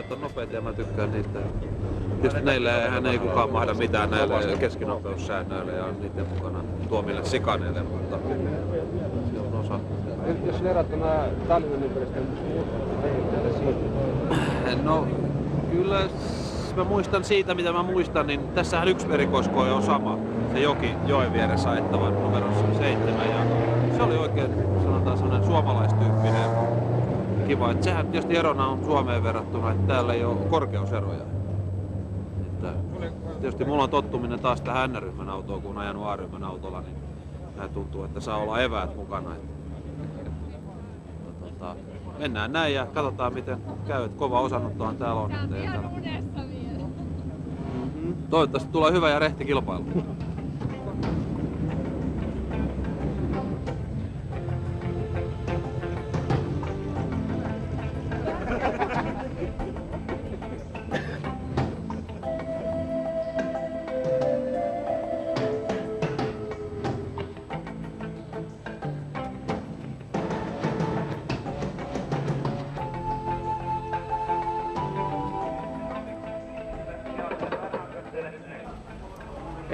Molemmat on nopeita ja mä tykkään niitä. Tietysti hän ei kukaan mahda mitään näille keskinopeussäännöille ja niiden mukana tuomille sikaneille, mutta se on osa. Jos verrattuna Tallinnan ympäristöön, No kyllä mä muistan siitä, mitä mä muistan, niin tässähän yksi merikoskoja on sama. Se joki joen vieressä ajettavan numerossa 7 ja se oli oikein sanotaan sellainen suomalaistyyppinen kiva. Et sehän tietysti erona on Suomeen verrattuna, että täällä ei ole korkeuseroja. Että tietysti mulla on tottuminen taas tähän N-ryhmän autoon, kun on ajanut A-ryhmän autolla, niin vähän tuntuu, että saa olla eväät mukana. Mennään näin ja katsotaan miten käy. Kova osanottohan täällä on. Toivottavasti tulee hyvä ja rehti kilpailu.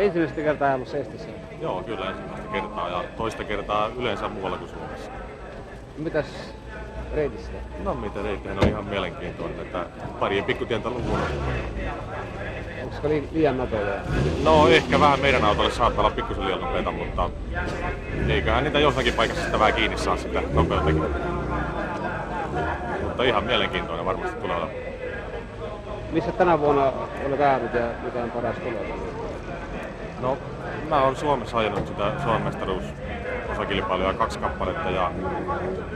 ensimmäistä kertaa ajamassa Estissä. Joo, kyllä ensimmäistä kertaa ja toista kertaa yleensä muualla kuin Suomessa. Mitäs reitistä? No mitä reittihän on ihan mielenkiintoinen, että parien pikkutientä lukuun. Onko liian nopeita? No ehkä vähän meidän autolle saattaa olla pikkusen liian nopeita, mutta eiköhän niitä jossakin paikassa sitä vähän kiinni saa sitä nopeuttakin. Mutta ihan mielenkiintoinen varmasti tulee olemaan. Missä tänä vuonna olet ajanut ja mikä on paras tulos? No, mä oon Suomessa ajanut sitä Suomen mestaruusosakilpailua 2 kappaletta ja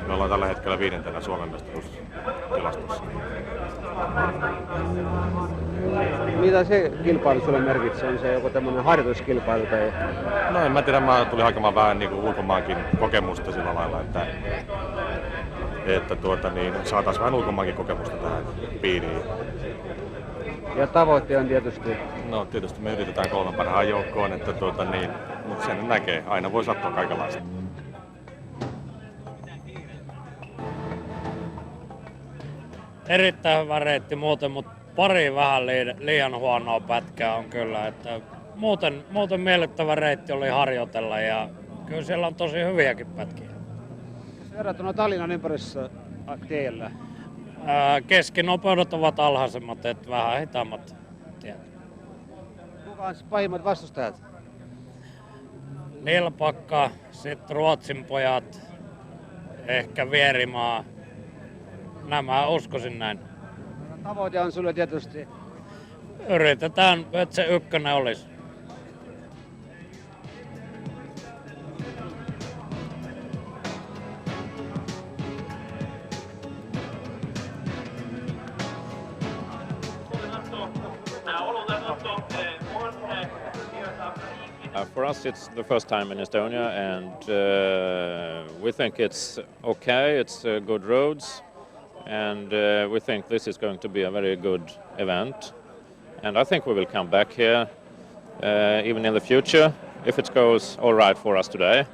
me ollaan tällä hetkellä 5. Suomen mestaruustilastossa. Mitä se kilpailu sulle merkitsee? On se joku tämmöinen harjoituskilpailu tai? No en mä tiedä, mä tulin hakemaan vähän niin kuin ulkomaankin kokemusta sillä lailla, että saataisiin vähän ulkomaankin kokemusta tähän piiriin. Ja tavoite on tietysti? No tietysti me yritetään 3 parhaan joukkoon, että mutta sen näkee. Aina voi sattua kaikenlaista. Erittäin hyvä reitti muuten, mutta pari vähän liian huonoa pätkää on kyllä. Että muuten miellyttävä reitti oli harjoitella ja kyllä siellä on tosi hyviäkin pätkiä. Verrattuna Tallinnan ympäristössä teillä? Keskinopeudet ovat alhaisemmat, että vähän hitaammat tiet. Kuka on pahimmat vastustajat? Nilpakka, sitten Ruotsin pojat, ehkä Vierimaa. Nämä uskoisin näin. Tavoite on sulle tietysti? Yritetään, että se ykkönen olisi. For us, it's the first time in Estonia, and we think it's okay. It's good roads, and we think this is going to be a very good event. And I think we will come back here even in the future if it goes all right for us today.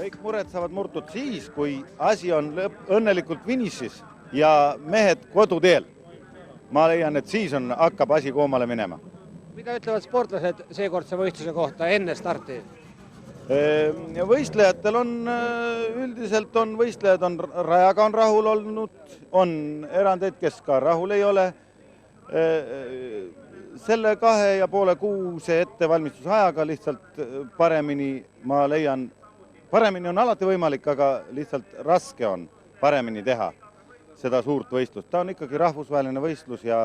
Kõik mured saavad murtud siis, kui asi on õnnelikult finišis ja mehed koduteel. Ma leian, et siis hakkab asi koomale minema. Mitä ütlevad sportlased seekordse võistluse kohta enne starti? Võistlejatel üldiselt võistlejad rajaga on rahul olnud, on erandeid, kes ka rahul ei ole. Selle 2,5 kuuse ettevalmistusajaga lihtsalt paremini, ma leian, paremini on alati võimalik, aga lihtsalt raske on paremini teha seda suurt võistlust. Ta on ikkagi rahvusvaheline võistlus ja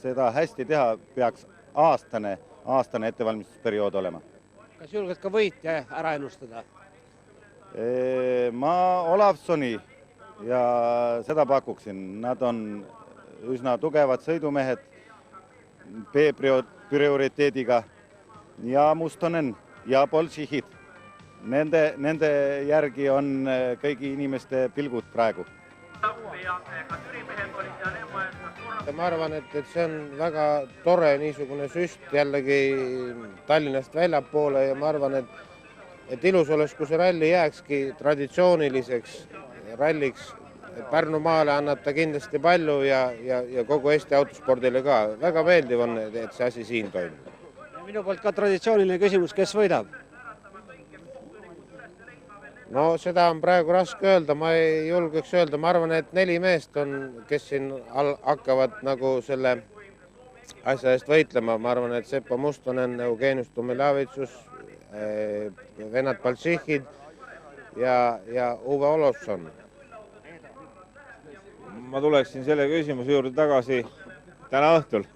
seda hästi teha peaks aastane ettevalmistusperiood olema. kas julged ka võitja ära ennustada? Ma Olavsoni ja seda pakuksin, nad on üsna tugevad sõidumehed B-prioriteediga ja Mustonen ja Bolšihid. Nende järgi on kõigi inimeste pilgud praegu. Ma arvan, et see on väga tore niisugune süst jällegi Tallinnast väljapoole ja ma arvan, et ilus oleks, kui see ralli jääkski traditsiooniliseks ralliks. Pärnumaale annab ta kindlasti palju ja kogu Eesti autospordile ka. Väga meeldiv on, et see asi siin toimub. Minu poolt ka traditsiooniline küsimus, kes võidab? No seda on praegu raske öelda, ma ei julgeks öelda, ma arvan, et 4 meest on, kes siin hakkavad nagu selle asja eest võitlema. Ma arvan, et Seppo Mustonen, Eugenius Tumilavitsus, Venat Baltšihhid ja Uwe Olovson. Ma tuleksin selle küsimuse juurde tagasi täna õhtul.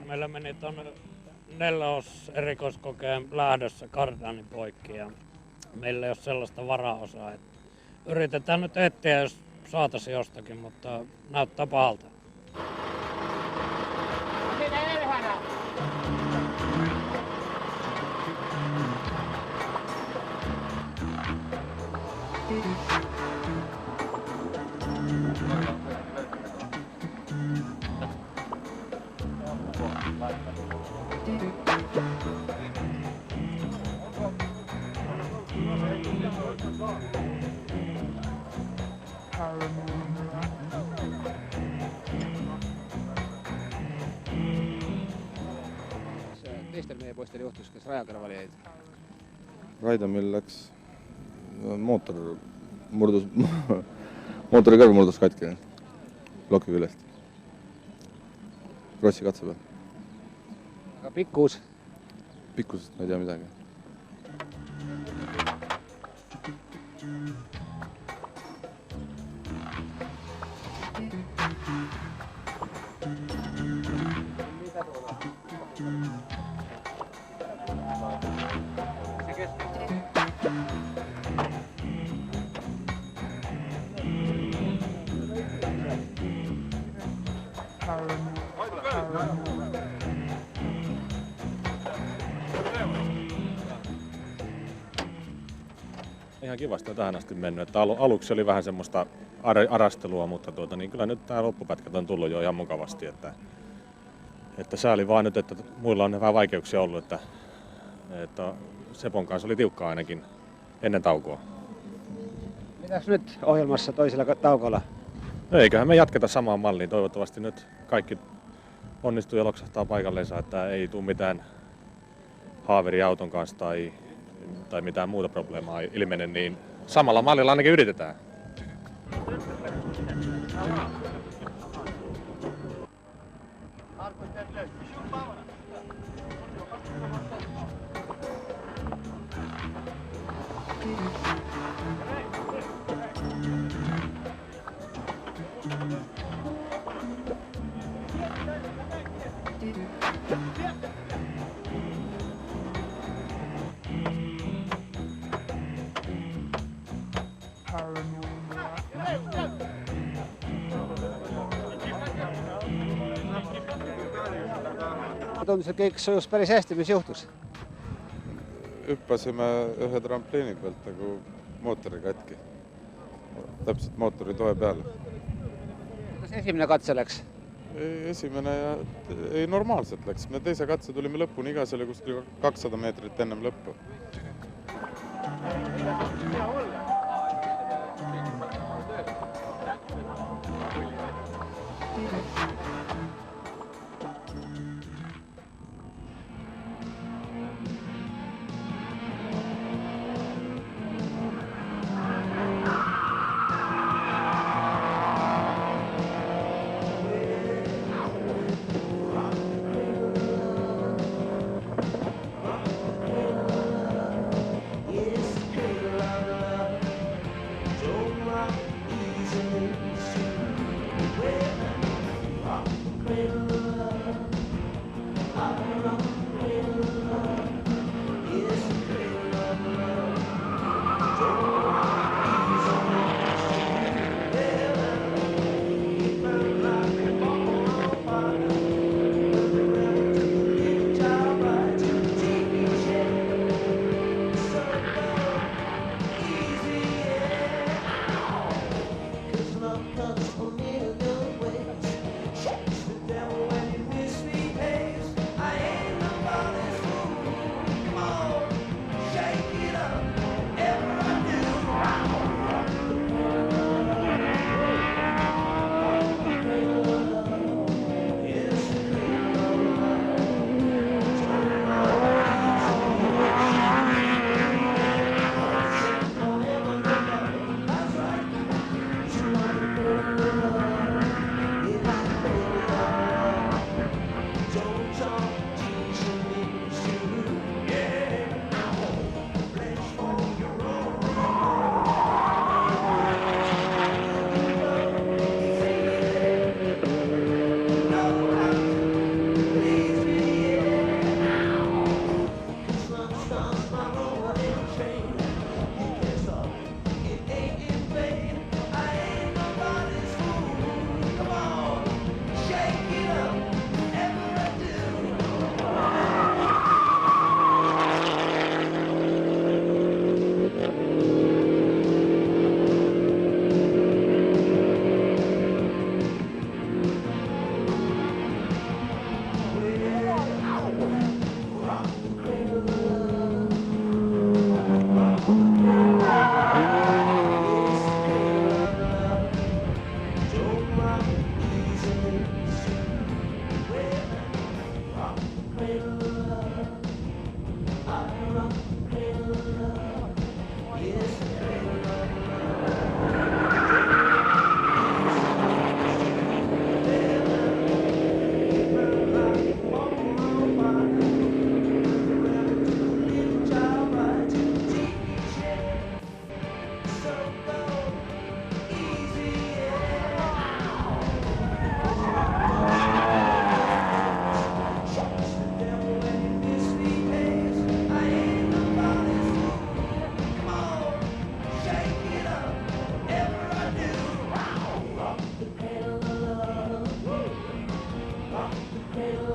Meillä meni tuonne erikoiskokeen lähdössä kardaani poikki ja meillä ei ole sellaista varaosaa. Yritetään nyt etsiä, jos saataisiin jostakin, mutta näyttää pahalta. Teistel meie poistel juhtus, kes rajakarvale jäid? Raidamil läks mootorikarv murdus katki ploki küljest. Krossi katse peal. Aga pikkus? Pikkusest ma ei tea midagi. Ihan kivasti on tähän asti mennyt. Että aluksi oli vähän semmoista arastelua, mutta niin kyllä nyt tämä loppupätkät on tullut jo ihan mukavasti. Että sääli vaan nyt, että muilla on vähän vaikeuksia ollut, että Sepon kanssa oli tiukkaa ainakin ennen taukoa. Mitäs nyt ohjelmassa toisella taukolla? No eiköhän me jatketa samaan malliin. Toivottavasti nyt kaikki onnistuu ja loksahtaa paikalleensa, että ei tule mitään haaveria auton kanssa tai mitään muuta probleemaa ilmene, niin samalla mallilla ainakin yritetään. Tundus, et kõik sujus päris hästi, mis juhtus? Hüppasime ühe trampliini pealt nagu mootori katki. Täpselt mootori toe peale. Kuidas esimene katse läks? Esimene ei normaalselt läks. Me teise katse tulime lõpuni, iga see oli kuskil 200 meetrit ennem lõppu. Cradle